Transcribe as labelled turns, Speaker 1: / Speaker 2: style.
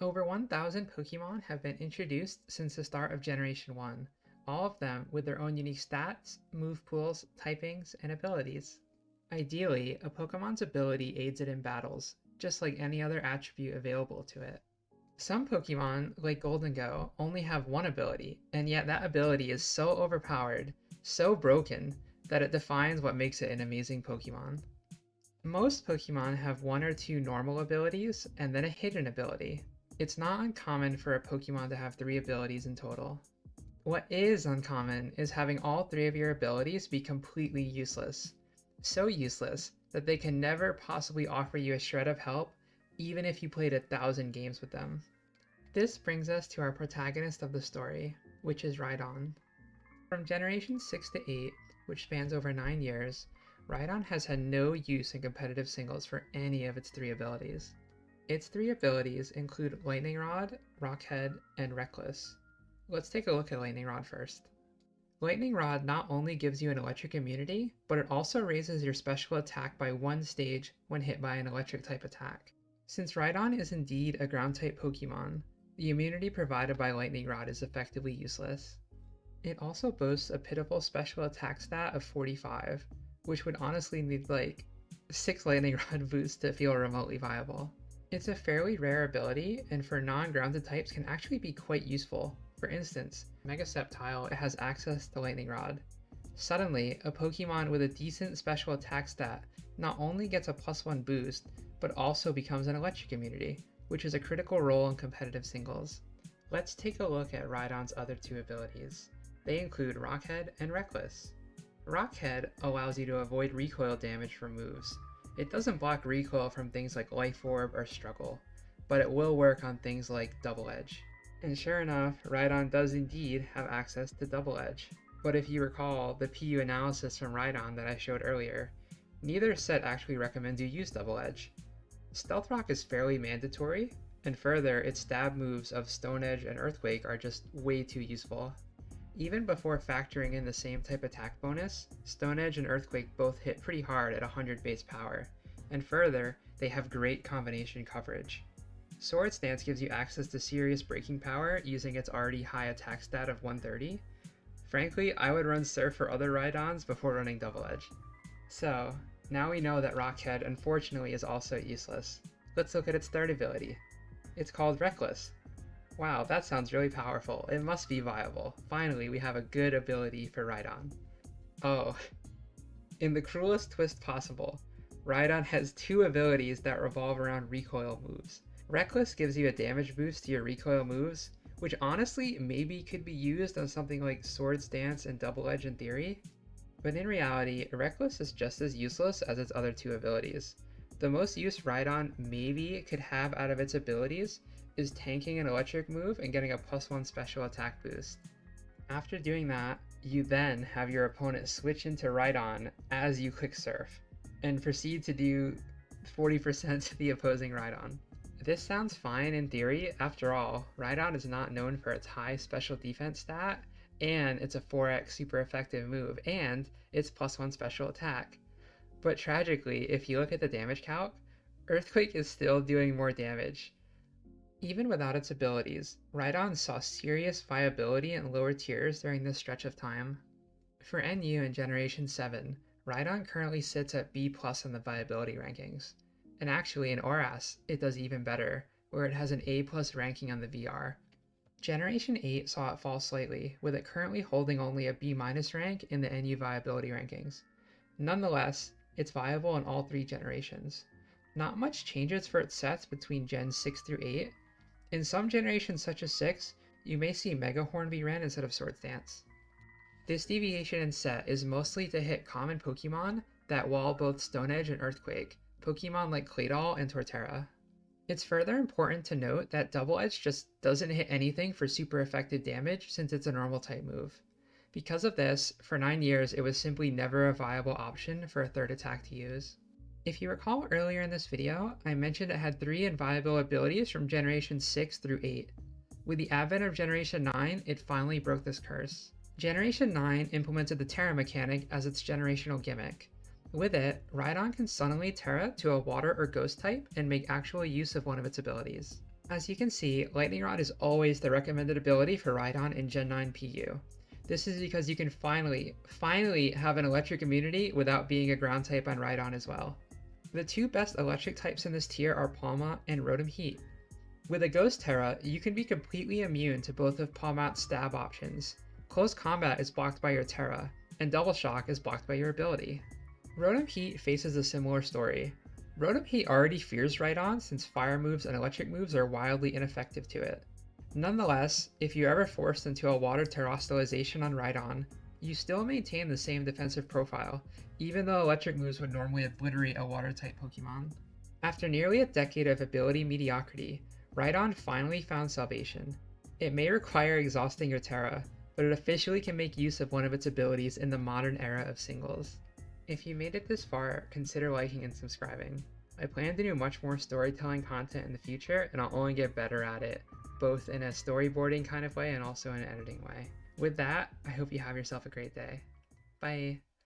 Speaker 1: Over 1,000 Pokemon have been introduced since the start of Generation 1, all of them with their own unique stats, move pools, typings, and abilities. Ideally, a Pokemon's ability aids it in battles, just like any other attribute available to it. Some Pokemon, like Goldengo, only have one ability, and yet that ability is so overpowered, so broken, that it defines what makes it an amazing Pokemon. Most Pokemon have one or two normal abilities, and then a hidden ability. It's not uncommon for a Pokemon to have 3 abilities in total. What is uncommon is having all 3 of your abilities be completely useless. So useless that they can never possibly offer you a shred of help, even if you played 1,000 games with them. This brings us to our protagonist of the story, which is Rhydon. From Generation 6 to 8, which spans over 9 years, Rhydon has had no use in competitive singles for any of its 3 abilities. Its 3 abilities include Lightning Rod, Rockhead, and Reckless. Let's take a look at Lightning Rod first. Lightning Rod not only gives you an electric immunity, but it also raises your special attack by 1 stage when hit by an electric type attack. Since Rhydon is indeed a ground type Pokemon, the immunity provided by Lightning Rod is effectively useless. It also boasts a pitiful special attack stat of 45, which would honestly need like 6 Lightning Rod boosts to feel remotely viable. It's a fairly rare ability, and for non-grounded types can actually be quite useful. For instance, Mega Sceptile has access to Lightning Rod. Suddenly, a Pokemon with a decent special attack stat not only gets a +1 boost, but also becomes an electric immunity, which is a critical role in competitive singles. Let's take a look at Rhydon's other 2 abilities. They include Rockhead and Reckless. Rockhead allows you to avoid recoil damage from moves. It doesn't block recoil from things like Life Orb or Struggle, but it will work on things like Double Edge. And sure enough, Rhydon does indeed have access to Double Edge. But if you recall the PU analysis from Rhydon that I showed earlier, neither set actually recommends you use Double Edge. Stealth Rock is fairly mandatory, and further, its stab moves of Stone Edge and Earthquake are just way too useful. Even before factoring in the same type attack bonus, Stone Edge and Earthquake both hit pretty hard at 100 base power, and further, they have great combination coverage. Swords Dance gives you access to serious breaking power using its already high attack stat of 130. Frankly, I would run Surf for other Rhydons before running Double Edge. So, now we know that Rockhead unfortunately is also useless. Let's look at its 3rd ability. It's called Reckless. Wow, that sounds really powerful. It must be viable. Finally, we have a good ability for Rhydon. Oh, in the cruelest twist possible, Rhydon has 2 abilities that revolve around recoil moves. Reckless gives you a damage boost to your recoil moves, which honestly maybe could be used on something like Swords Dance and Double Edge in theory, but in reality, Reckless is just as useless as its other 2 abilities. The most use Rhydon maybe could have out of its abilities is tanking an electric move and getting a +1 special attack boost. After doing that, you then have your opponent switch into Rhydon as you click Surf, and proceed to do 40% to the opposing Rhydon. This sounds fine in theory. After all, Rhydon is not known for its high special defense stat, and it's a 4x super effective move, and its +1 special attack. But tragically, if you look at the damage calc, Earthquake is still doing more damage. Even without its abilities, Rhydon saw serious viability in lower tiers during this stretch of time. For NU in Generation 7, Rhydon currently sits at B+ in the viability rankings. And actually in ORAS, it does even better, where it has an A+ ranking on the VR. Generation 8 saw it fall slightly, with it currently holding only a B- rank in the NU viability rankings. Nonetheless, it's viable in all 3 generations. Not much changes for its sets between Gen 6 through 8. In some generations such as 6, you may see Mega Horn be ran instead of Swords Dance. This deviation in set is mostly to hit common Pokemon that wall both Stone Edge and Earthquake, Pokemon like Claydol and Torterra. It's further important to note that Double Edge just doesn't hit anything for super effective damage since it's a normal type move. Because of this, for 9 years it was simply never a viable option for a 3rd attack to use. If you recall earlier in this video, I mentioned it had 3 inviolable abilities from Generation 6 through 8. With the advent of Generation 9, it finally broke this curse. Generation 9 implemented the Terra mechanic as its generational gimmick. With it, Rhydon can suddenly Terra to a Water or Ghost type and make actual use of one of its abilities. As you can see, Lightning Rod is always the recommended ability for Rhydon in Gen 9 PU. This is because you can finally have an electric immunity without being a ground type on Rhydon as well. The two best electric types in this tier are Palma and Rotom Heat. With a Ghost Terra, you can be completely immune to both of Palmat's stab options. Close Combat is blocked by your Terra, and Double Shock is blocked by your ability. Rotom Heat faces a similar story. Rotom Heat already fears Rhydon since fire moves and electric moves are wildly ineffective to it. Nonetheless, if you're ever forced into a Water Terastallization on Rhydon, you still maintain the same defensive profile, even though electric moves would normally obliterate a Water-type Pokemon. After nearly a decade of ability mediocrity, Rhydon finally found salvation. It may require exhausting your Terra, but it officially can make use of one of its abilities in the modern era of singles. If you made it this far, consider liking and subscribing. I plan to do much more storytelling content in the future, and I'll only get better at it, both in a storyboarding kind of way and also in an editing way. With that, I hope you have yourself a great day. Bye!